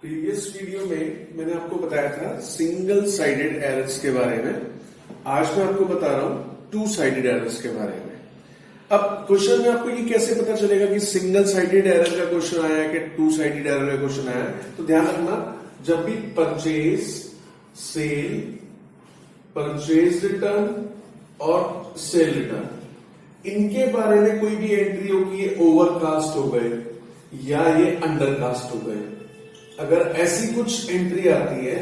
Previous video में मैंने आपको बताया था सिंगल साइडेड एरर्स के बारे में। आज मैं आपको बता रहा हूं टू साइडेड एरर्स के बारे में। अब क्वेश्चन में आपको ये कैसे पता चलेगा कि सिंगल साइडेड एरर का क्वेश्चन आया कि टू साइडेड एरर का क्वेश्चन आया? तो ध्यान रखना, जब भी परचेज, सेल, परचेज रिटर्न और सेल रिटर्न, इनके बारे में कोई भी एंट्री होगी, ये ओवरकास्ट हो गए या ये अंडरकास्ट हो गए। अगर ऐसी कुछ एंट्री आती है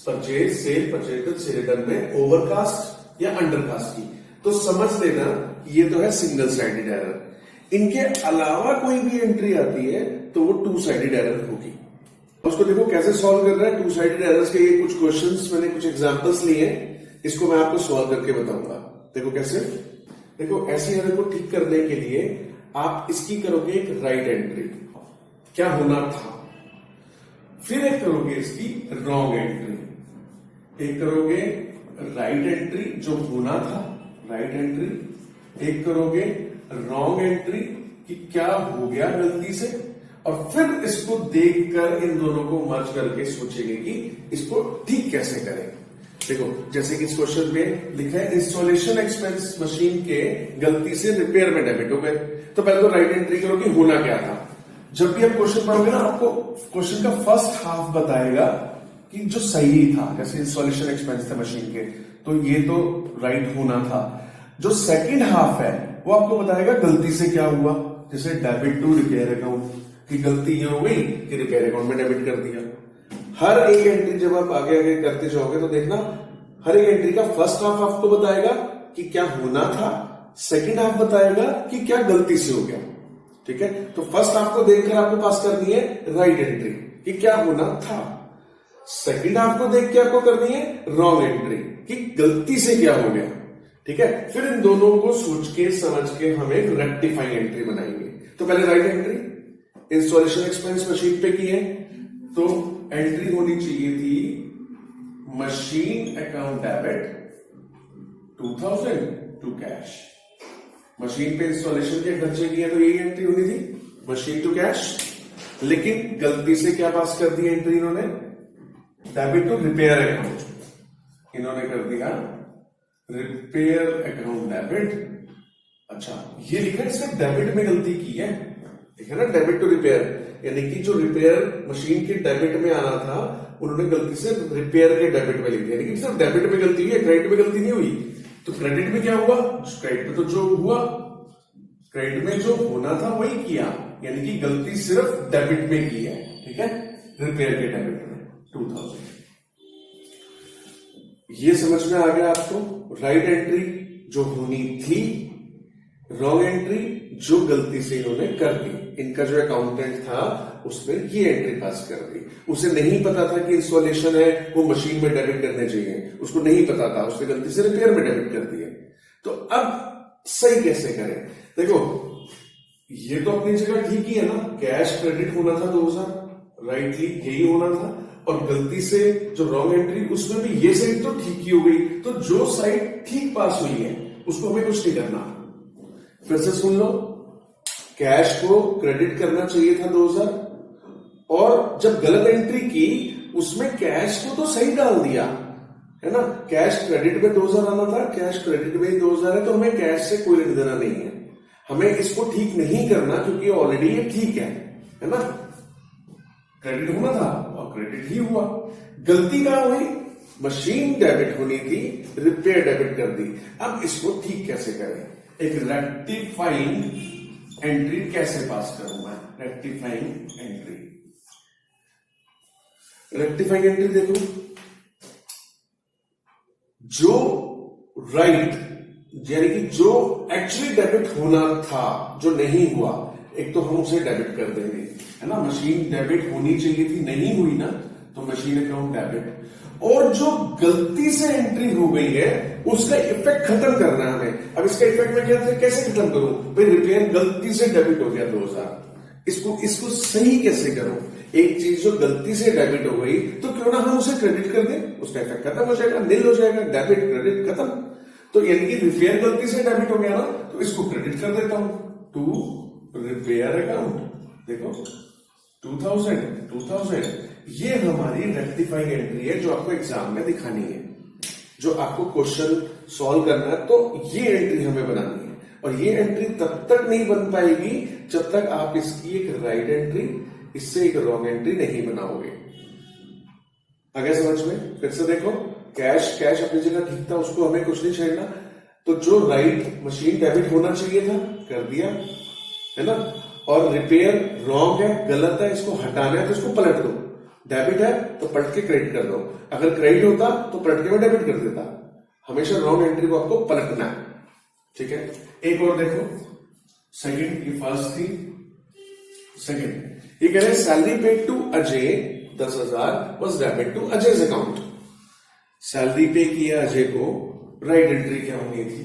purchase, sale, purchase, sale return में ओवरकास्ट या अंडरकास्ट की, तो समझ लेना ये तो है सिंगल साइडेड एरर। इनके अलावा कोई भी एंट्री आती है तो वो टू साइडेड एरर होगी। उसको देखो कैसे सॉल्व कर रहा है। टू साइडेड एरर्स के ये कुछ क्वेश्चंस मैंने कुछ एग्जांपल्स लिए, इसको मैं आपको सॉल्व करके बताऊंगा। देखो कैसे। देखो ऐसी एरर को ठीक करने के लिए आप इसकी करोगे एक राइट एंट्री, क्या होना था, फिर एक करोगे इसकी रॉन्ग एंट्री, एक करोगे राइट एंट्री जो होना था, राइट एंट्री, एक करोगे रॉन्ग एंट्री कि क्या हो गया गलती से, और फिर इसको देखकर इन दोनों को मर्ज करके सोचेंगे कि इसको ठीक कैसे करें। देखो जैसे कि इस क्वेश्चन में लिखा है इंस्टॉलेशन एक्सपेंस मशीन के गलती से रिपेयर में डेबिट हो गए। तो पहले तो राइट एंट्री करो कि होना क्या था। जब भी आप क्वेश्चन पढ़ोगे ना, आपको क्वेश्चन का फर्स्ट हाफ बताएगा कि जो सही था, जैसे इंस्टॉलेशन एक्सपेंस थे मशीन के, तो ये तो राइट होना था। जो सेकंड हाफ है वो आपको बताएगा गलती से क्या हुआ, जैसे डेबिट टू रिपेयर अकाउंट की गलती ये हो गई कि रिपेयर अकाउंट में डेबिट कर दिया। हर एक एंट्री जब आप आगे आगे करते जाओगे तो देखना हर एक एंट्री का फर्स्ट हाफ आपको बताएगा कि क्या होना था, सेकंड हाफ बताएगा कि क्या गलती से हो गया। ठीक है, तो फर्स्ट हाफ को देखकर आपको पास करनी है राइट एंट्री कि क्या होना था, सेकंड हाफ को देख के आपको करनी है रॉन्ग एंट्री कि गलती से क्या हो गया। ठीक है, फिर इन दोनों को सोच के समझ के हम एक रेक्टिफाइंग एंट्री बनाएंगे। तो पहले right entry installation expense machine पे की है, तो एंट्री होनी चाहिए थी machine account debit 2000 to cash. Machine पे इंस्टॉलेशन के खर्चे किए तो यही एंट्री होनी थी, मशीन टू कैश। लेकिन गलती से क्या पास कर दी एंट्री इन्होंने, डेबिट टू रिपेयर अकाउंट। इन्होंने कर दिया रिपेयर अकाउंट डेबिट। अच्छा, ये लिखा है इसने डेबिट में गलती की है, ठीक है ना, डेबिट टू रिपेयर, यानी कि जो रिपेयर मशीन के डेबिट में आना था उन्होंने गलती से रिपेयर के डेबिट में लिख दिया। यानी कि सिर्फ डेबिट में गलती हुई है, क्रेडिट में गलती नहीं हुई। तो क्रेडिट में क्या हुआ, क्रेडिट में तो जो हुआ, क्रेडिट में जो होना था वही किया, यानी कि गलती सिर्फ डेबिट में की है। ठीक है, रिपेयर के डेबिट में 2000। ये समझ में आ गया आपको। राइट एंट्री जो होनी थी, रॉन्ग एंट्री जो गलती से इन्होंने कर दी। इनका जो अकाउंटेंट था उसने ये एंट्री पास कर दी। उसे नहीं पता था कि इंस्टॉलेशन है वो मशीन में डेबिट करने चाहिए, उसको नहीं पता था, उसने गलती से रिपेयर में डेबिट कर दिया। तो अब सही कैसे करें? देखो ये तो अपनी जगह ठीक ही है ना, कैश क्रेडिट होना था 2000, राइटली यही होना था, और गलती से जो रॉन्ग एंट्री उसमें भी ये साइड तो ठीक ही हो गई। तो जो साइड ठीक पास हुई है उसको हमें कुछ नहीं करना। फिर से सुन लो, कैश को क्रेडिट करना चाहिए था 2000, और जब गलत एंट्री की उसमें कैश को तो सही डाल दिया है ना। कैश क्रेडिट में 2000 आना था, कैश क्रेडिट में ही 2000 है, तो हमें कैश से कोई लेना देना नहीं है। हमें इसको ठीक नहीं करना क्योंकि ऑलरेडी ये ठीक है ना। क्रेडिट होना था और क्रेडिट ही हुआ। गलती कहां हुई, मशीन डेबिट होनी थी, रिपेयर डेबिट कर दी। अब इसको ठीक कैसे करें, एक रेक्टिफाइंग एंट्री कैसे पास करूं मैं? रेक्टिफाइंग एंट्री, रेक्टिफाइंग एंट्री देखो, जो राइट यानी कि जो एक्चुअली डेबिट होना था जो नहीं हुआ, एक तो हम उसे डेबिट कर देंगे, है ना। मशीन डेबिट होनी चाहिए थी, नहीं हुई ना, तो मशीन अकाउंट डेबिट। और जो गलती से एंट्री हो गई है उसका इफेक्ट खत्म करना है हमें। अब इसका इफेक्ट मैं क्या कैसे खत्म करूं भाई, रिपेयर गलती से डेबिट हो गया 2000, इसको सही कैसे करूं? एक चीज जो गलती से डेबिट हो गई तो क्यों ना हम उसे क्रेडिट कर दें, उसका इफेक्ट खत्म हो जाएगा, निल हो जाएगा, डेबिट क्रेडिट खत्म। तो यानी कि रिपेयर गलती से डेबिट हो गया ना, तो इसको क्रेडिट कर देता हूं टू रिपेयर अकाउंट। देखो 2000 ये हमारी रेक्टिफाइंग एंट्री है जो आपको एग्जाम में दिखानी है, जो आपको क्वेश्चन सॉल्व करना है, तो ये एंट्री हमें बनानी है। और ये एंट्री तब तक नहीं बन पाएगी जब तक आप इसकी एक राइट एंट्री, इससे एक रॉन्ग एंट्री नहीं बनाओगे। आगे समझ में? फिर से देखो, कैश अपनी जगह ठीक था, उसको हमें कुछ नहीं छेड़ना, तो जो राइट मशीन डेबिट होना चाहिए था कर दिया, है ना। और रिपेयर रॉन्ग है, गलत है, इसको हटाना है तो इसको पलट दो। डेबिट है तो पलट के क्रेडिट कर दो, अगर क्रेडिट होता तो पलट के मैं डेबिट कर देता। हमेशा रॉन्ग एंट्री को आपको पलटना है, ठीक है। एक और देखो, सेकंड, ये फर्स्ट थी, सेकंड ये कह रहे हैं salary paid to Ajay 10,000 was debit to Ajay's account. Salary pay किया अजय को, राइट एंट्री क्या होनी थी?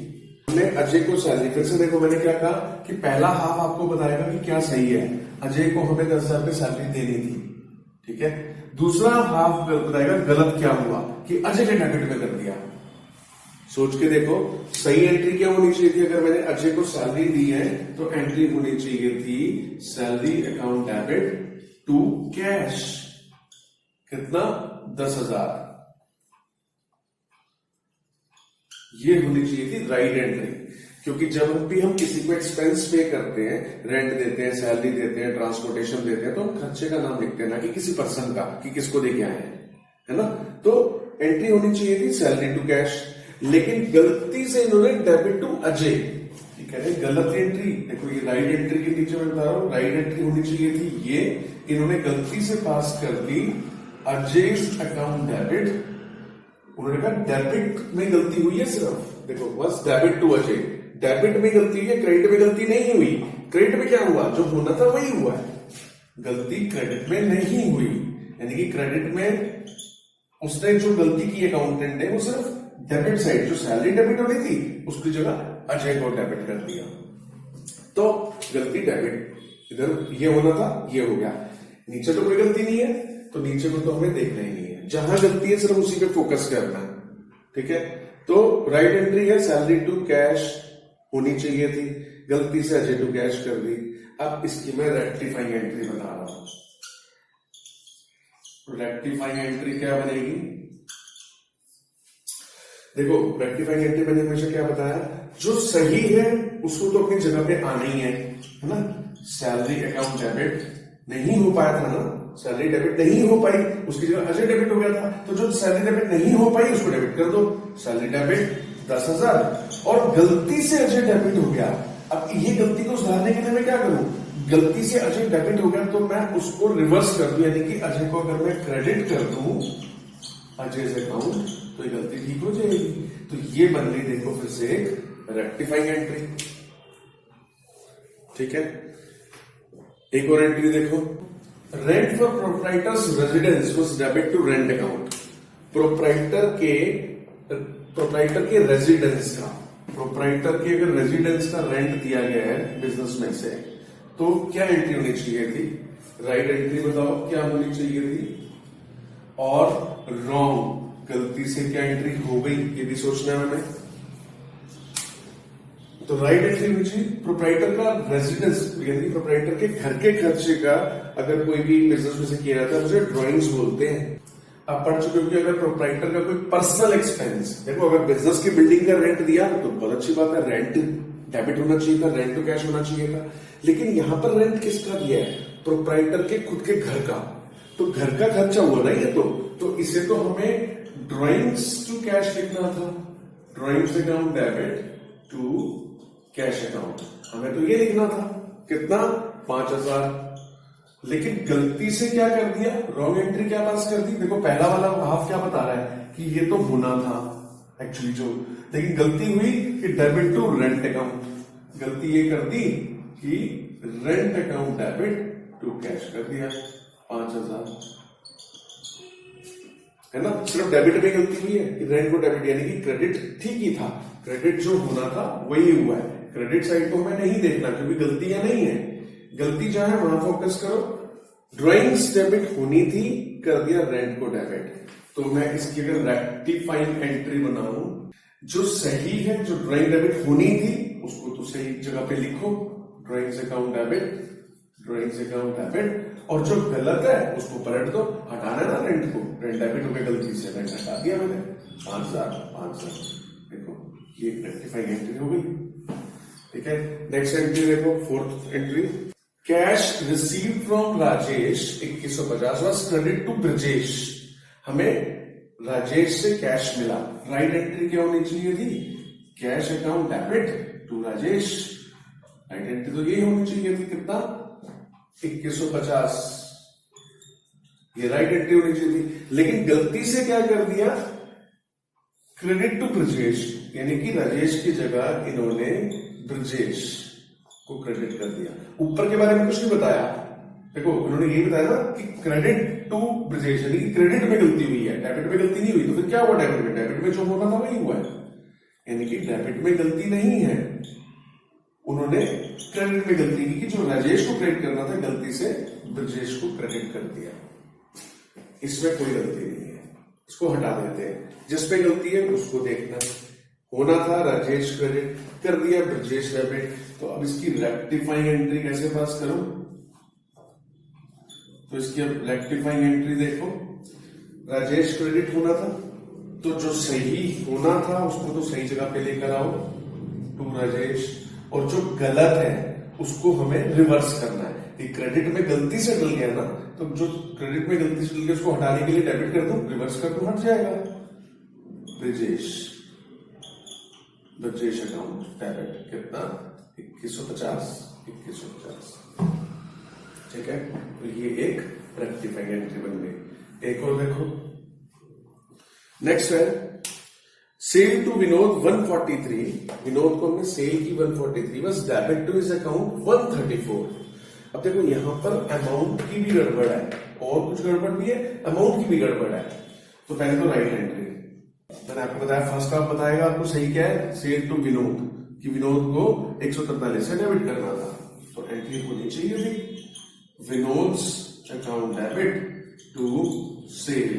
हमने अजय को सैलरी, फिर से देखो मैंने क्या कहा कि पहला हाफ आपको बताएगा कि क्या सही है, अजय को हमें 10,000 रुपये सैलरी देनी थी, ठीक है। दूसरा हाफ बताएगा गलत क्या हुआ कि अजय के डेबिट में कर दिया। सोच के देखो, सही एंट्री क्या होनी चाहिए थी? अगर मैंने अजय को सैलरी दी है तो एंट्री होनी चाहिए थी salary account debit to cash, कितना? 10,000। ये होनी चाहिए थी राइट एंट्री, क्योंकि जब भी हम किसी को एक्सपेंस पे करते हैं, रेंट देते हैं, सैलरी देते हैं, ट्रांसपोर्टेशन देते हैं, तो हम खर्चे का नाम लिखते हैं, ना कि किसी पर्सन का, कि किसको देके आए हैं, है ना। तो एंट्री होनी चाहिए थी सैलरी टू कैश, लेकिन गलती से इन्होंने डेबिट टू अजय, कह रहे गलत एंट्री। देखो ये राइट एंट्री के नीचे मैं बता रहा हूं, राइट एंट्री होनी चाहिए थी ये, इन्होंने गलती से पास कर दी अजय's अकाउंट डेबिट। उन्होंने कहा डेबिट में गलती हुई है सिर्फ, देखो बस डेबिट टू अजय, डेबिट में गलती हुई है, क्रेडिट में गलती नहीं हुई। क्रेडिट में क्या हुआ? जो होना था वही हुआ है, गलती क्रेडिट में नहीं हुई। यानी कि क्रेडिट में उसने जो गलती की अकाउंटेंट ने, वो सिर्फ डेबिट साइड, जो सैलरी डेबिट होनी थी उसकी जगह अजय को डेबिट कर दिया, तो गलती डेबिट, इधर ये होना था, ये हो गया। नीचे तो कोई गलती नहीं है, तो नीचे को तो हमें देखना ही नहीं है, जहां गलती है सिर्फ उसी पे फोकस करना है, ठीक है। तो राइट एंट्री है सैलरी टू कैश होनी चाहिए थी, गलती से अजय टू कैश कर दी। अब इसकी मैं रेक्टिफाइंग एंट्री बता रहा हूं। रेक्टिफाइंग एंट्री क्या बनेगी? देखो रेक्टिफाइंग एंट्री मैंने हमेशा क्या बताया, जो सही है उसको तो अपनी जगह पे आना ही है ना। सैलरी अकाउंट डेबिट नहीं हो पाया था ना, सैलरी डेबिट नहीं हो पाई, उसकी जगह अजय डेबिट हो गया था, तो जो सैलरी डेबिट नहीं हो पाई उसको डेबिट कर दो। सैलरी डेबिट 10,000 और गलती से अजय डेबिट हो गया। अब ये गलती को सुधारने के लिए मैं क्या करूं? गलती से अजय डेबिट हो गया तो मैं उसको रिवर्स कर दूं, यानी कि अजय को अगर मैं क्रेडिट कर दूं अजय अकाउंट, तो ये गलती ठीक हो जाएगी। तो ये बन गई देखो फिर से एक रेक्टिफाइंग एंट्री, ठीक है। एक और एंट्री देखो, rent for proprietor's residence was debit to rent account. Proprietor के रेजिडेंस का, प्रोप्राइटर के अगर रेजिडेंस का रेंट दिया गया है बिजनेस में से, तो क्या एंट्री होनी चाहिए थी? राइट एंट्री बताओ क्या होनी चाहिए थी, और रॉन्ग, गलती से क्या एंट्री हो गई ये भी सोचना है हमें। तो राइट एंट्री होनी चाहिए प्रोप्राइटर का रेजिडेंस, यानी प्रोप्राइटर के घर के खर्चे का अगर कोई भी बिजनेस में से किया जाता है, मुझे ड्रॉइंग्स बोलते हैं। आप पढ़ चुके हो कि अगर प्रोप्राइटर का कोई पर्सनल एक्सपेंस, देखो अगर बिजनेस की बिल्डिंग का रेंट दिया तो बहुत अच्छी बात है, रेंट डेबिट होना चाहिए था, रेंट टू कैश होना चाहिए था। लेकिन यहां पर रेंट किसका दिया है? प्रोप्राइटर के खुद के घर का, तो घर का खर्चा हुआ ना ये, तो इसे तो हमें ड्रॉइंग्स टू कैश लिखना था, drawings account debit to cash account, हमें तो ये लिखना था। कितना? 5,000। लेकिन गलती से क्या कर दिया? रॉन्ग एंट्री क्या पास कर दी? देखो पहला वाला हाफ क्या बता रहा है कि ये तो होना था एक्चुअली जो, लेकिन गलती हुई कि डेबिट टू रेंट अकाउंट, गलती ये कर दी कि rent account debit to cash कर दिया 5,000, है ना। सिर्फ डेबिट में गलती हुई है कि रेंट को डेबिट, यानी कि क्रेडिट ठीक ही था, क्रेडिट जो होना था वही हुआ है। क्रेडिट साइड को हमें नहीं देखना क्योंकि गलतियां नहीं है, गलती जहां है वहां फोकस करो। ड्रॉइंग्स डेबिट होनी थी, कर दिया रेंट को डेबिट। तो मैं इसकी अगर रेक्टिफाइंग एंट्री बनाऊं, जो सही है, जो ड्रॉइंग डेबिट होनी थी उसको तो सही जगह पे लिखो, drawings account debit drawings account debit, और जो गलत है उसको पलट दो, हटाना है ना रेंट को, रेंट डेबिट हो गया गलती से, रेंट हटा दिया मैंने 5,000, देखो ये रेक्टिफाइंग एंट्री हो गई। ठीक है, नेक्स्ट एंट्री देखो, fourth entry, cash receive from Rajesh 2150 was credit to Brajesh. हमें राजेश से कैश मिला, राइट एंट्री क्या होनी चाहिए थी, cash account debit to Rajesh, right entry तो ये होनी चाहिए थी, कितना 2150, ये राइट एंट्री होनी चाहिए थी। लेकिन गलती से क्या कर दिया, क्रेडिट टू ब्रजेश, यानी कि राजेश की जगह इन्होंने ब्रजेश को क्रेडिट कर दिया। ऊपर के बारे में कुछ नहीं बताया, देखो उन्होंने ये बताया ना कि क्रेडिट टू ब्रजेश, यानी कि क्रेडिट में गलती हुई है, डेबिट में गलती नहीं हुई। तो फिर क्या हुआ डेबिट में, डेबिट में जो होना था वही हुआ है, यानी कि डेबिट में गलती नहीं है, उन्होंने क्रेडिट में गलती की, कि जो राजेश को क्रेडिट करना था गलती से ब्रजेश को क्रेडिट कर दिया। इसमें कोई गलती नहीं है, इसको हटा देते हैं, जिस पे गलती है उसको देखना। होना था राजेश क्रेडिट, कर दिया ब्रजेश डेबिट। तो अब इसकी रेक्टिफाइंग एंट्री कैसे पास करूं, तो इसकी अब रेक्टिफाइंग एंट्री देखो, राजेश क्रेडिट होना था तो जो सही होना था उसको तो सही जगह पे लेकर आओ, टू राजेश, और जो गलत है उसको हमें रिवर्स करना है। कि क्रेडिट में गलती से डल गया ना, तो जो क्रेडिट में गलती से डल गया उसको हटाने के लिए डेबिट कर दो, रिवर्स कर दो, हट जाएगा। ब्रजेश अकाउंट डेबिट कितना 2150। ठीक है, तो ये एक रेक्टिफाइंग एंट्री बन गई। एक और देखो, नेक्स्ट है सेल टू विनोद 143, विनोद को हमने सेल की 143 बस डेबिट टू हिज अकाउंट 134। अब देखो यहां पर अमाउंट की भी गड़बड़ है और कुछ गड़बड़ भी है, अमाउंट की भी गड़बड़ है। तो पहले तो राइट एंट्री, मैंने आपको बताया फर्स्ट हाफ बताएगा आपको सही क्या है, सेल टू विनोद, कि विनोद को 143 से डेबिट करना था, तो एंट्री होनी चाहिए थी Vinod's account debit to cell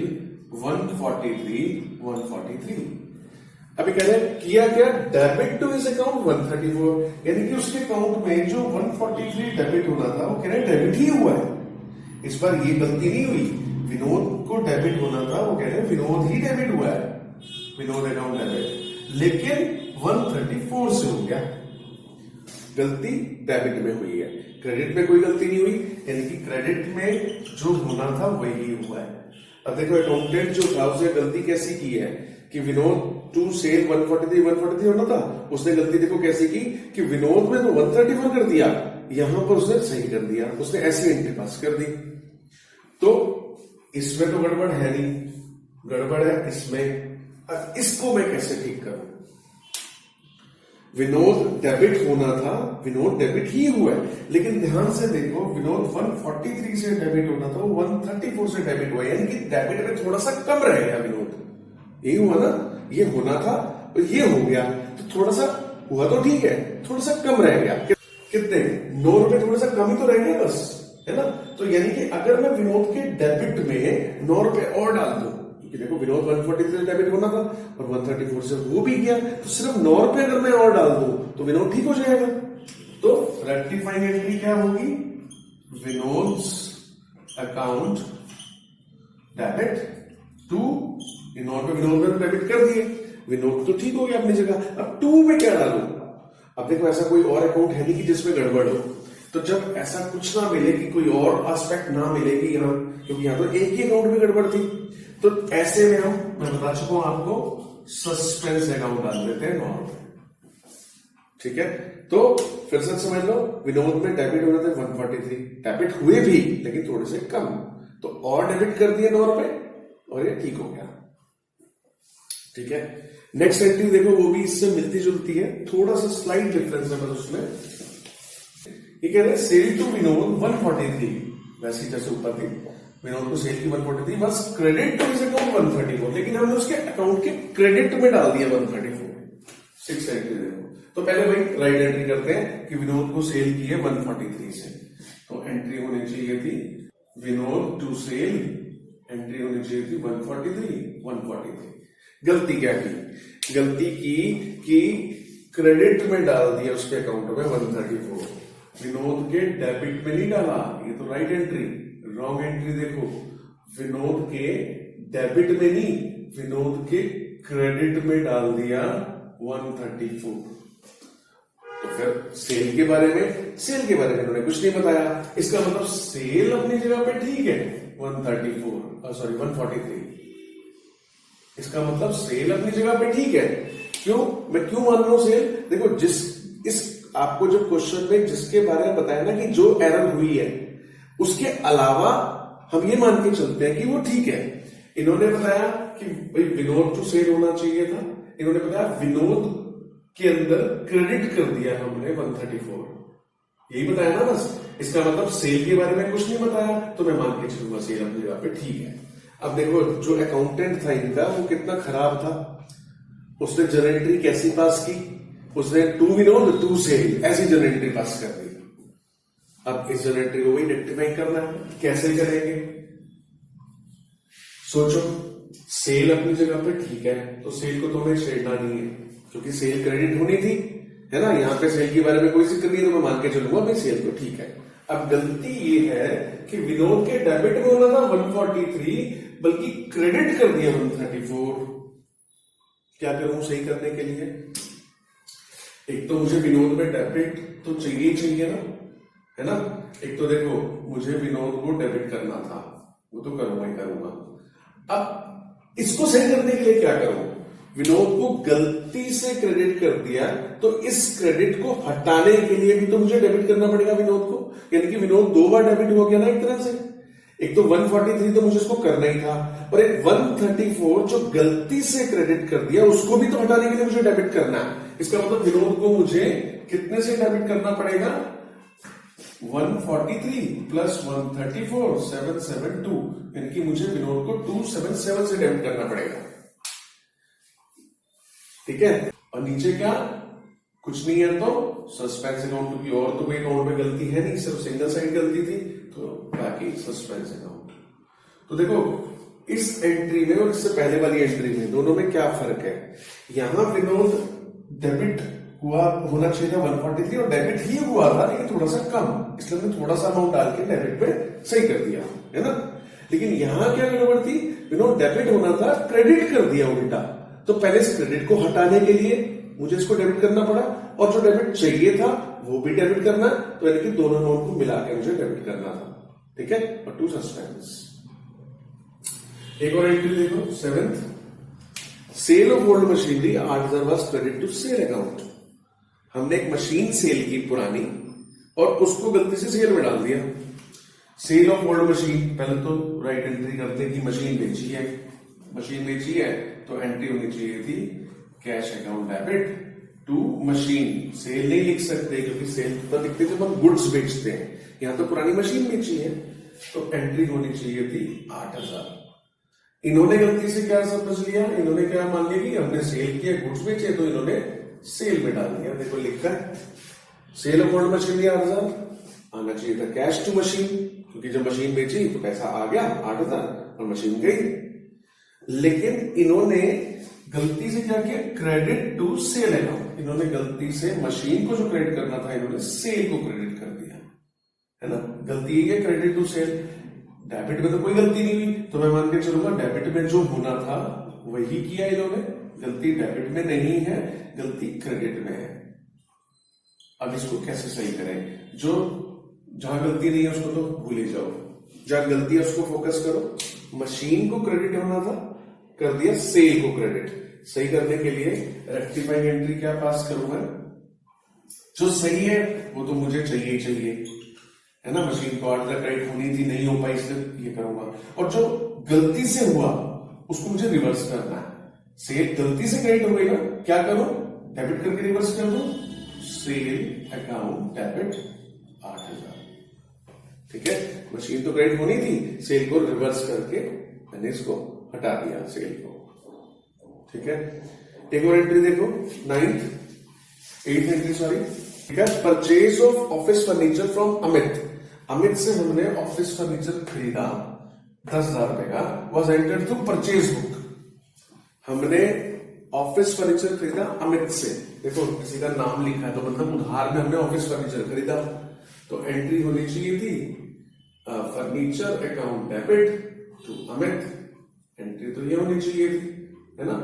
143। अभी कह रहे हैं किया क्या, डेबिट टू हिज अकाउंट 134, यानी कि उसके अकाउंट में जो 143 डेबिट होना था वो कह रहे हैं डेबिट ही हुआ है। इस बार ये गलती नहीं हुई, विनोद को डेबिट होना था, वो कह रहे हैं विनोद ही डेबिट हुआ है, विनोद अकाउंट डेबिट, लेकिन 134 से हो गया, गलती डेबिट में हुई है, क्रेडिट में कोई गलती नहीं हुई, यानी कि क्रेडिट में जो होना था वही हुआ है। अब देखो अकाउंटेंट जो था उसने गलती कैसी की है कि विनोद टू सेल 143 होना था, उसने गलती देखो कैसी की कि विनोद में तो 134 कर दिया, यहां पर उसने सही कर दिया, उसने ऐसी एंट्री पास कर दी। तो इसमें तो गड़बड़ है नहीं, गड़बड़ है इसमें। अब इसको मैं कैसे ठीक करूं, विनोद डेबिट होना था, विनोद डेबिट ही हुआ है, लेकिन ध्यान से देखो विनोद 143 से डेबिट होना था, वो 134 से डेबिट हुआ, यानी कि डेबिट में थोड़ा सा कम रह गया विनोद, यही हुआ ना, ये होना था और ये हो गया, तो थोड़ा सा हुआ तो ठीक है, थोड़ा सा कम रह गया, कितने 9 रुपए थोड़ा सा कम ही तो रह गया बस, है ना। तो यानी कि अगर मैं विनोद के डेबिट में 9 रुपए और डाल दूं, क्योंकि देखो विनोद 143 से डेबिट होना था और 134 से वो भी गया, तो सिर्फ 9 रुपए अगर मैं और डाल दूं तो विनोद ठीक हो जाएगा। तो रेक्टिफाइंग एंट्री क्या होगी, विनोद्स अकाउंट डेबिट टू, 9 रुपए विनोद में डेबिट कर दिए, विनोद तो ठीक हो गया अपनी जगह। अब 2 में क्या डालू, अब देखो ऐसा कोई और अकाउंट है नहीं कि जिसमें गड़बड़ हो, तो जब ऐसा कुछ ना मिले कि कोई और एस्पेक्ट ना मिलेगी यहाँ, क्योंकि यहाँ तो एक ही अकाउंट में गड़बड़ थी, तो ऐसे में मैं बता चुका हूं आपको, सस्पेंस अकाउंट डाल देते हैं 9 रुपए। ठीक है, तो फिर से समझ लो, विनोद में डेबिट होने थे 143, डेबिट हुए भी लेकिन थोड़े से कम, तो और डेबिट कर दिए 9 रुपए और ये ठीक हो गया। ठीक है, नेक्स्ट एंट्री देखो, वो भी इससे मिलती जुलती है, थोड़ा सा स्लाइट डिफरेंस है बस उसमें। ये कह रहे हैं सेल टू विनोद 143, वैसे जैसे ऊपर थी, विनोद को सेल की 143 बस क्रेडिट टू हिज अकाउंट 134, लेकिन हमने उसके अकाउंट के क्रेडिट में डाल दिया 134। 6 एंट्री देखो, तो पहले भाई राइट एंट्री करते हैं कि विनोद को सेल की है 143 से, तो एंट्री होनी चाहिए थी विनोद टू सेल, एंट्री होनी चाहिए थी 143। गलती क्या की, गलती की कि क्रेडिट में डाल दिया उसके अकाउंट में 134, विनोद के डेबिट में नहीं डाला, ये तो राइट एंट्री। रॉन्ग एंट्री देखो, विनोद के डेबिट में नहीं, विनोद के क्रेडिट में डाल दिया 134। तो फिर सेल के बारे में उन्होंने कुछ नहीं बताया। इसका मतलब सेल अपनी जगह पे ठीक है 143। इसका मतलब सेल अपनी जगह पे ठीक है। क्यों, मैं क्यों मान रहा हूं सेल? देखो, आपको जो क्वेश्चन में जिसके बारे में बताया ना कि जो एरर हुई है, उसके अलावा हम ये मान के चलते हैं कि वो ठीक है। इन्होंने बताया कि भाई विनोद टू सेल होना चाहिए था, इन्होंने बताया विनोद के अंदर क्रेडिट कर दिया हमने 134, यही बताया ना बस। इसका मतलब सेल के बारे में कुछ नहीं बताया, तो मैं मान के चलूंगा सेल अपनी जगह पे ठीक है। अब देखो, जो अकाउंटेंट था इनका वो कितना खराब था, उसने जर्नल एंट्री कैसी पास की, उसने टू विनोद टू सेल ऐसी जर्नल एंट्री पास कर दी। अब इस जर्नल एंट्री को वही रेक्टिफाई करना है, कैसे करेंगे? सोचो, सेल अपनी जगह पे ठीक है, तो सेल को तो हमें छेड़ना नहीं है, क्योंकि सेल क्रेडिट होनी थी, है ना। यहाँ पे सेल के बारे में कोई जिक्र नहीं है, तो मैं मान के चलूंगा भाई सेल तो ठीक है। अब गलती ये है कि विनोद के डेबिट में होना था 143, बल्कि क्रेडिट कर दिया 134। क्या करूं सही करने के लिए? एक तो मुझे विनोद में डेबिट तो चाहिए ना, है ना। एक तो देखो, मुझे विनोद को डेबिट करना था, वो तो करूंगा ही करूंगा। अब इसको सही करने के लिए क्या करूं? विनोद को गलती से क्रेडिट कर दिया, तो इस क्रेडिट को हटाने के लिए भी तो मुझे डेबिट करना पड़ेगा विनोद को, यानी कि विनोद 2 बार डेबिट हो गया ना एक तरह से। एक तो 143 तो मुझे इसको करना ही था, और एक 134 जो गलती से क्रेडिट कर दिया उसको भी तो हटाने के लिए मुझे डेबिट करना है। इसका मतलब विनोद को मुझे कितने से डेबिट करना पड़ेगा? 143 प्लस 134 772, यानी कि मुझे विनोद को 277 से डेबिट करना पड़ेगा। ठीक है। और नीचे क्या, कुछ नहीं है तो सस्पेंस अकाउंट, क्योंकि और तो कोई अकाउंट में गलती है नहीं, सिर्फ सिंगल साइड गलती थी, तो बाकी सस्पेंस अकाउंट। तो देखो, इस एंट्री में और इससे पहले वाली एंट्री में दोनों में क्या फर्क है? यहां विनोद डेबिट होना चाहिए था 143, और डेबिट ही हुआ था लेकिन थोड़ा सा कम, इसलिए हमने थोड़ा सा अमाउंट डाल के डेबिट पे सही कर दिया, है ना। लेकिन यहां क्या गड़बड़ थी? विनोद डेबिट होना था, क्रेडिट कर दिया उल्टा। तो पहले इस क्रेडिट को हटाने के लिए मुझे इसको डेबिट करना पड़ा, और जो डेबिट चाहिए था वो भी डेबिट करना, तो यानी कि दोनों अमाउंट को मिला के मुझे डेबिट करना था। ठीक है। और 2 सस्पेंस। एक और एंट्री देखो, 7th, sale of old machinery 8,000 was credit to sale account. हमने एक मशीन सेल की पुरानी, और उसको गलती से सेल में डाल दिया। सेल ऑफ ओल्ड मशीन, पहले तो राइट एंट्री करते कि मशीन बेची है, तो एंट्री होनी चाहिए थी cash account debit to machine. Sale नहीं लिख सकते, क्योंकि सेल तो लिखते जब हम गुड्स बेचते हैं, यहां तो पुरानी मशीन बेची है, तो एंट्री होनी चाहिए थी 8,000। इन्होंने गलती से क्या समझ लिया, इन्होंने क्या मान लिया कि हमने सेल किया, गुड्स बेचे, तो इन्होंने सेल में डाल दिया। देखो लिखा है सेल ऑफ ओल्ड मशीनरी 8,000, आना चाहिए था कैश टू मशीन, क्योंकि जब मशीन बेची तो पैसा आ गया 8,000 और मशीन गई। लेकिन इन्होंने गलती से क्या किया? Credit to sale account. इन्होंने गलती से मशीन को जो क्रेडिट करना था, इन्होंने सेल को क्रेडिट कर दिया, है ना। गलती है क्रेडिट टू सेल। डेबिट में तो कोई गलती नहीं हुई, तो मैं मान के चलूंगा डेबिट में जो होना था वही किया इन्होंने। गलती डेबिट में नहीं है, गलती क्रेडिट में है। अब इसको कैसे सही करें? जो जहां गलती नहीं है उसको तो भूल ही जाओ, जहां गलती है उसको फोकस करो। मशीन को क्रेडिट होना था, कर दिया सेल को क्रेडिट। सही करने के लिए रेक्टिफाइंग एंट्री क्या पास करूंगा? जो सही है वो तो मुझे चाहिए, है ना। मशीन को 8,000 क्रेडिट होनी थी, नहीं हो पाई, इसलिए ये करूंगा। और जो गलती से हुआ उसको मुझे रिवर्स करना है। सेल गलती से क्रेडिट हो गई ना, क्या करूं? डेबिट करके रिवर्स कर दूं, सेल अकाउंट डेबिट 8,000। ठीक है। मशीन तो क्रेडिट होनी थी, सेल को रिवर्स करके मैंने इसको हटा दिया, सेल को। ठीक है। एक और एंट्री देखो, 8th एंट्री, सॉरी। ठीक है। Purchase of office furniture from Amit. Amit से हमने ऑफिस फर्नीचर खरीदा 10,000 रुपए का, was entered through purchase book. हमने ऑफिस फर्नीचर खरीदा अमित से। देखो किसी का नाम लिखा है, तो मतलब उधार में हमने ऑफिस फर्नीचर खरीदा। तो एंट्री होनी चाहिए थी furniture account debit to Amit, entry तो ये होनी चाहिए थी, है ना,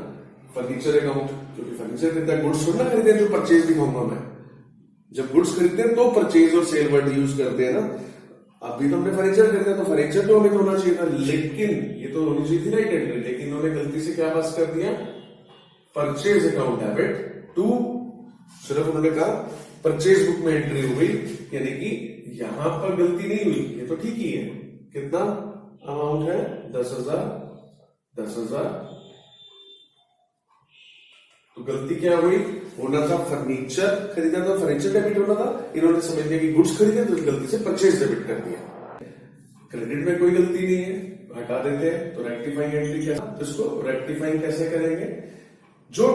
फर्नीचर अकाउंट, क्योंकि फर्नीचर खरीदा, गुड्स थोड़ा ना खरीदे जो परचेज दिखाऊंगा मैं। जब गुड्स खरीदते हैं तो परचेज और सेल वर्ड यूज करते हैं ना। अभी तो हमने फर्नीचर खरीदा तो फर्नीचर तो हमें होना चाहिए था, लेकिन ये तो होनी चाहिए थी राइट एंट्री, लेकिन इन्होंने गलती से क्या पास कर दिया, परचेज अकाउंट डेबिट टू, सिर्फ उन्होंने कहा परचेज बुक में एंट्री हो गई, यानी कि यहां पर गलती नहीं हुई, ये तो ठीक ही है। कितना अमाउंट है, 10,000, 10,000, तो गलती क्या हुई, होना था फर्नीचर खरीदा था, फर्नीचर डेबिट होना था, इन्होंने समझ लिया कि गुड्स खरीदे तो गलती से परचेज डेबिट कर दिया। क्रेडिट में कोई गलती नहीं है, हटा देते हैं, तो रेक्टिफाइंग एंट्री क्या, इसको रेक्टिफाइंग कैसे करेंगे, जो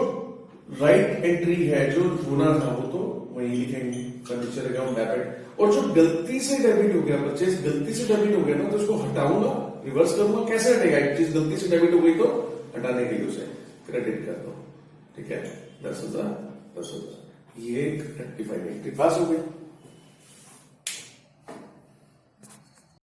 राइट एंट्री है जो होना था वो तो वही लिखेंगे, फर्नीचर अकाउंट डेबिट, और जो गलती से डेबिट हो गया, परचेज गलती से डेबिट हो गया ना, तो उसको हटाऊंगा, रिवर्स करूंगा, कैसे हटेगा, एक चीज गलती से डेबिट हो गई तो हटाने के लिए उसे क्रेडिट कर दो, ठीक है, 10,000, 10,000, ये एक रेक्टिफाइंग एंट्री पास हो गई।